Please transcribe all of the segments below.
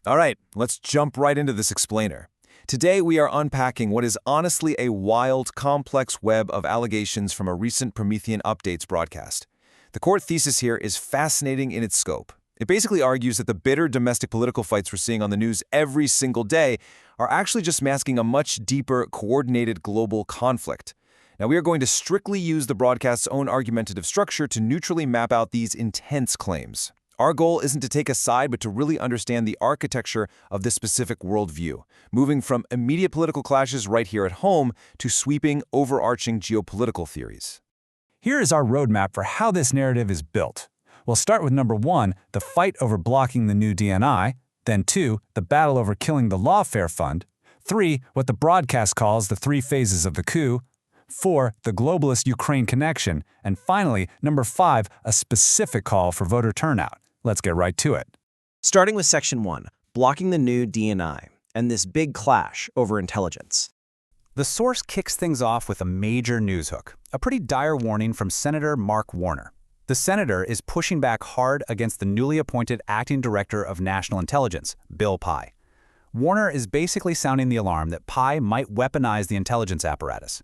All right, let's jump right into this explainer. Today we are unpacking what is honestly a wild, complex web of allegations from a recent Promethean Updates broadcast. The court thesis here is fascinating in its scope. It basically argues that the bitter domestic political fights we're seeing on the news every single day are actually just masking a much deeper, coordinated global conflict. Now, we are going to strictly use the broadcast's own argumentative structure to neutrally map out these intense claims. Our goal isn't to take a side, but to really understand the architecture of this specific worldview, moving from immediate political clashes right here at home to sweeping, overarching geopolitical theories. Here is our roadmap for how this narrative is built. We'll start with number 1, the fight over blocking the new DNI, then 2, the battle over killing the lawfare fund, 3, what the broadcast calls the 3 phases of the coup, 4, the globalist Ukraine connection, and finally, number 5, a specific call for voter turnout. Let's get right to it. Starting with Section 1, blocking the new DNI, and this big clash over intelligence. The source kicks things off with a major news hook, a pretty dire warning from Senator Mark Warner. The senator is pushing back hard against the newly appointed acting director of national intelligence, Bill Pulte. Warner is basically sounding the alarm that Pulte might weaponize the intelligence apparatus.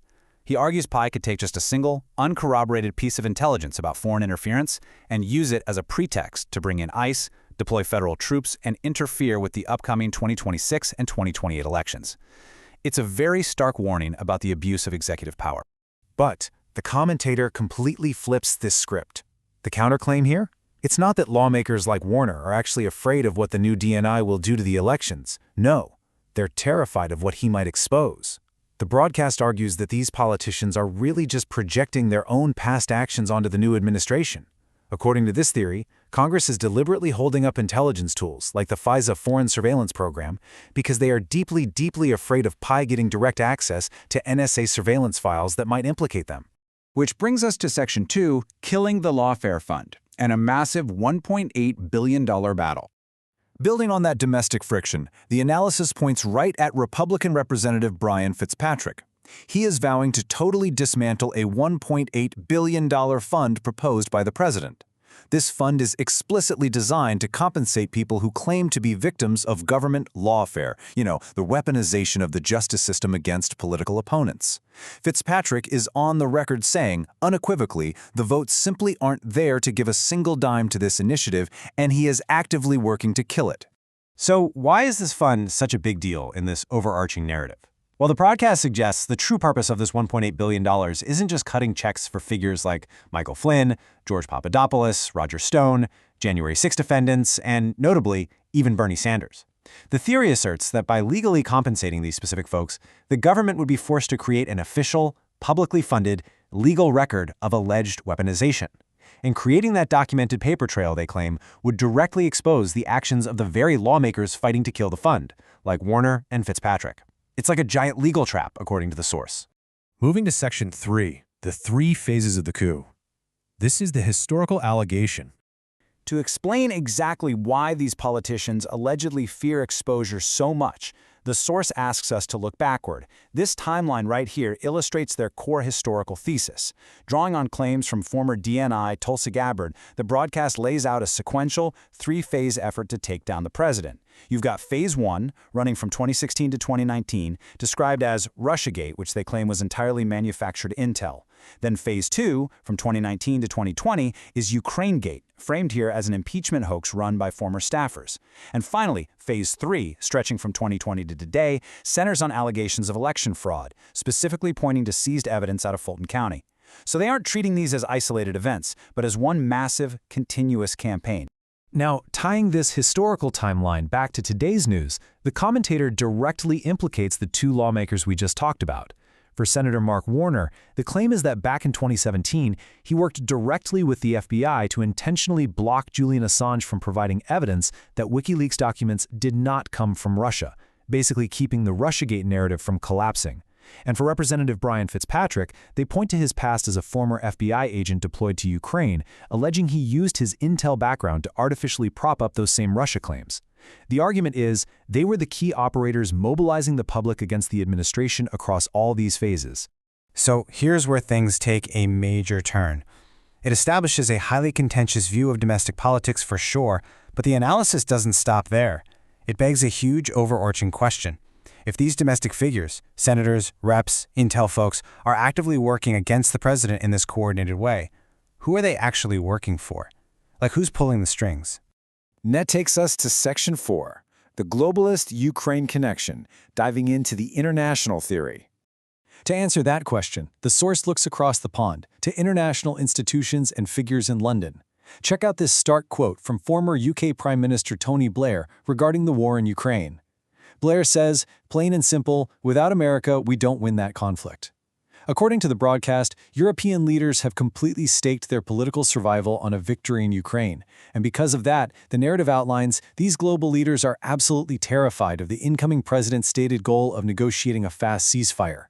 He argues Pulte could take just a single, uncorroborated piece of intelligence about foreign interference and use it as a pretext to bring in ICE, deploy federal troops, and interfere with the upcoming 2026 and 2028 elections. It's a very stark warning about the abuse of executive power. But the commentator completely flips this script. The counterclaim here? It's not that lawmakers like Warner are actually afraid of what the new DNI will do to the elections. No, they're terrified of what he might expose. The broadcast argues that these politicians are really just projecting their own past actions onto the new administration. According to this theory, Congress is deliberately holding up intelligence tools like the FISA foreign surveillance program because they are deeply, deeply afraid of Pulte getting direct access to NSA surveillance files that might implicate them. Which brings us to Section 2, killing the lawfare fund, and a massive $1.8 billion battle. Building on that domestic friction, the analysis points right at Republican Representative Brian Fitzpatrick. He is vowing to totally dismantle a $1.8 billion fund proposed by the president. This fund is explicitly designed to compensate people who claim to be victims of government lawfare, the weaponization of the justice system against political opponents. Fitzpatrick is on the record saying, unequivocally, the votes simply aren't there to give a single dime to this initiative, and he is actively working to kill it. So why is this fund such a big deal in this overarching narrative? Well, the broadcast suggests the true purpose of this $1.8 billion isn't just cutting checks for figures like Michael Flynn, George Papadopoulos, Roger Stone, January 6 defendants, and, notably, even Bernie Sanders. The theory asserts that by legally compensating these specific folks, the government would be forced to create an official, publicly funded, legal record of alleged weaponization. And creating that documented paper trail, they claim, would directly expose the actions of the very lawmakers fighting to kill the fund, like Warner and Fitzpatrick. It's like a giant legal trap, according to the source. Moving to Section 3, the 3 phases of the coup. This is the historical allegation. To explain exactly why these politicians allegedly fear exposure so much, the source asks us to look backward. This timeline right here illustrates their core historical thesis. Drawing on claims from former DNI Tulsi Gabbard, the broadcast lays out a sequential, 3-phase effort to take down the president. You've got Phase 1, running from 2016 to 2019, described as Russiagate, which they claim was entirely manufactured intel. Then Phase 2, from 2019 to 2020, is Ukrainegate, framed here as an impeachment hoax run by former staffers. And finally, Phase 3, stretching from 2020 to today, centers on allegations of election fraud, specifically pointing to seized evidence out of Fulton County. So they aren't treating these as isolated events, but as one massive, continuous campaign. Now, tying this historical timeline back to today's news, the commentator directly implicates the 2 lawmakers we just talked about. For Senator Mark Warner, the claim is that back in 2017, he worked directly with the FBI to intentionally block Julian Assange from providing evidence that WikiLeaks documents did not come from Russia, basically keeping the Russiagate narrative from collapsing. And for Representative Brian Fitzpatrick, they point to his past as a former FBI agent deployed to Ukraine, alleging he used his intel background to artificially prop up those same Russia claims. The argument is they were the key operators mobilizing the public against the administration across all these phases. So here's where things take a major turn. It establishes a highly contentious view of domestic politics for sure, but the analysis doesn't stop there. It begs a huge overarching question. If these domestic figures, senators, reps, intel folks, are actively working against the president in this coordinated way, who are they actually working for? Like, who's pulling the strings? And that takes us to Section 4, the globalist-Ukraine connection, diving into the international theory. To answer that question, the source looks across the pond to international institutions and figures in London. Check out this stark quote from former UK Prime Minister Tony Blair regarding the war in Ukraine. Blair says, plain and simple, without America, we don't win that conflict. According to the broadcast, European leaders have completely staked their political survival on a victory in Ukraine, and because of that, the narrative outlines these global leaders are absolutely terrified of the incoming president's stated goal of negotiating a fast ceasefire.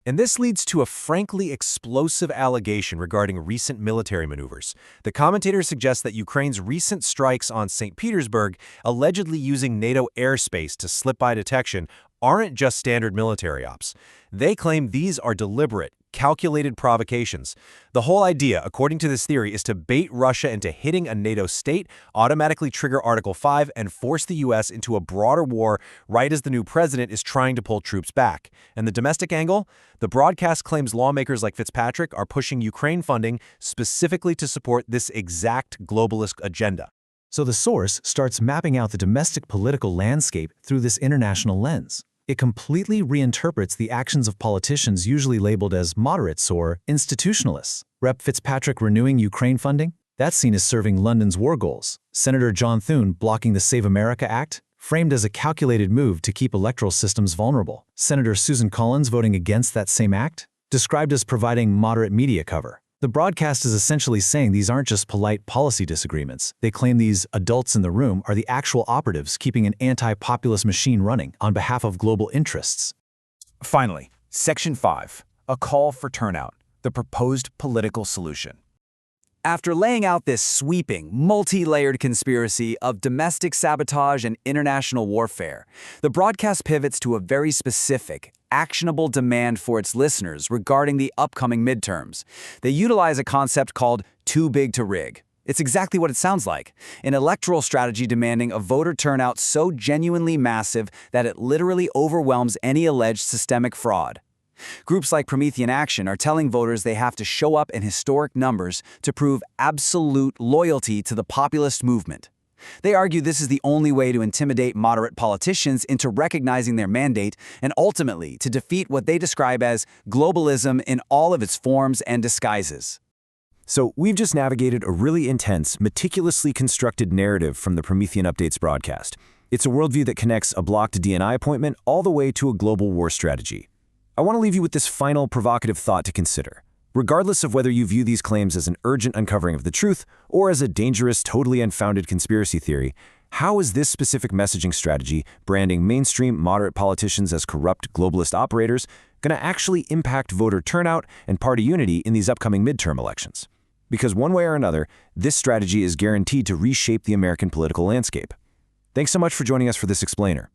And this leads to a frankly explosive allegation regarding recent military maneuvers. The commentator suggests that Ukraine's recent strikes on St. Petersburg, allegedly using NATO airspace to slip by detection, aren't just standard military ops. They claim these are deliberate, calculated provocations. The whole idea, according to this theory, is to bait Russia into hitting a NATO state, automatically trigger Article 5, and force the U.S. into a broader war right as the new president is trying to pull troops back. And the domestic angle? The broadcast claims lawmakers like Fitzpatrick are pushing Ukraine funding specifically to support this exact globalist agenda. So the source starts mapping out the domestic political landscape through this international lens. It completely reinterprets the actions of politicians usually labeled as moderates or institutionalists. Rep. Fitzpatrick renewing Ukraine funding? That's seen as serving London's war goals. Senator John Thune blocking the Save America Act? Framed as a calculated move to keep electoral systems vulnerable. Senator Susan Collins voting against that same act? Described as providing moderate media cover. The broadcast is essentially saying these aren't just polite policy disagreements. They claim these adults in the room are the actual operatives keeping an anti-populist machine running on behalf of global interests. Finally, Section 5, a call for turnout, the proposed political solution. After laying out this sweeping, multi-layered conspiracy of domestic sabotage and international warfare, the broadcast pivots to a very specific, actionable demand for its listeners regarding the upcoming midterms. They utilize a concept called too big to rig. It's exactly what it sounds like, an electoral strategy demanding a voter turnout so genuinely massive that it literally overwhelms any alleged systemic fraud. Groups like Promethean Action are telling voters they have to show up in historic numbers to prove absolute loyalty to the populist movement. They argue this is the only way to intimidate moderate politicians into recognizing their mandate and ultimately to defeat what they describe as globalism in all of its forms and disguises. So we've just navigated a really intense, meticulously constructed narrative from the Promethean Updates broadcast. It's a worldview that connects a blocked DNI appointment all the way to a global war strategy. I want to leave you with this final provocative thought to consider. Regardless of whether you view these claims as an urgent uncovering of the truth or as a dangerous, totally unfounded conspiracy theory, how is this specific messaging strategy, branding mainstream moderate politicians as corrupt globalist operators, going to actually impact voter turnout and party unity in these upcoming midterm elections? Because one way or another, this strategy is guaranteed to reshape the American political landscape. Thanks so much for joining us for this explainer.